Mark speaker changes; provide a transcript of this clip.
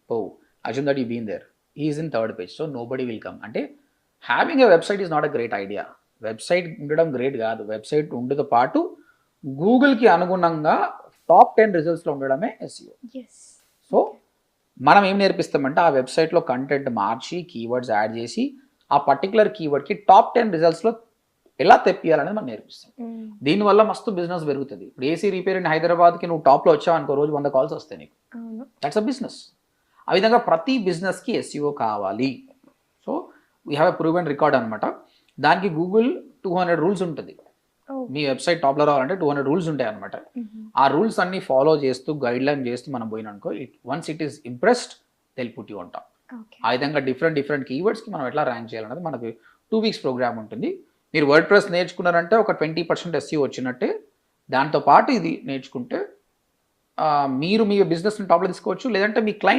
Speaker 1: Oh, assume that you've been there. He is in third page, so nobody will come. అంటే having a website is not a great idea. Website ఉండడం great కాదు. Website ఉండతో పాటు గూగుల్కి అనుగుణంగా top 10 రిజల్ట్స్లో ఉండడమే SEO. So మనం ఏం నేర్పిస్తామంటే ఆ వెబ్సైట్లో కంటెంట్ మార్చి కీవర్డ్స్ యాడ్ చేసి ఆ పర్టికులర్ కీవర్డ్కి టాప్ 10 రిజల్ట్స్లో ఎలా తెప్పియాలనేది మనం నేర్పిస్తాం. దీనివల్ల మస్తు బిజినెస్ పెరుగుతుంది. ఇప్పుడు ఏసీ రిపేర్ ఇన్ హైదరాబాద్కి నువ్వు టాప్లో వచ్చావు అనుకో, రోజు 100 కాల్స్ వస్తాయి నీకు. That's a business. ఆ విధంగా ప్రతి బిజినెస్కి ఎస్ఈఓ కావాలి. So we have a proven record అనమాట. దానికి గూగుల్ 200 రూల్స్ ఉంటుంది. మీ వెబ్సైట్ టాప్లో రావాలంటే 200 రూల్స్ ఉంటాయి అనమాట. ఆ రూల్స్ అన్ని ఫాలో చేస్తూ గైడ్ లైన్ చేస్తూ మనం పోయిననుకో, once it is impressed they'll put you on top. ఆ విధంగా డిఫరెంట్ కీవర్డ్స్కి మనం ఎట్లా ర్యాంక్ చేయాలన్నది మనకి 2 weeks ప్రోగ్రామ్ ఉంటుంది. మీరు వర్డ్ ప్రెస్ నేర్చుకున్నారంటే ఒక 20% ఎస్ఈఓ వచ్చినట్టే. దాంతోపాటు ఇది నేర్చుకుంటే మీరు మీ బిజినెస్ని టాప్లో తీసుకోవచ్చు. లేదంటే మీ క్లయింట్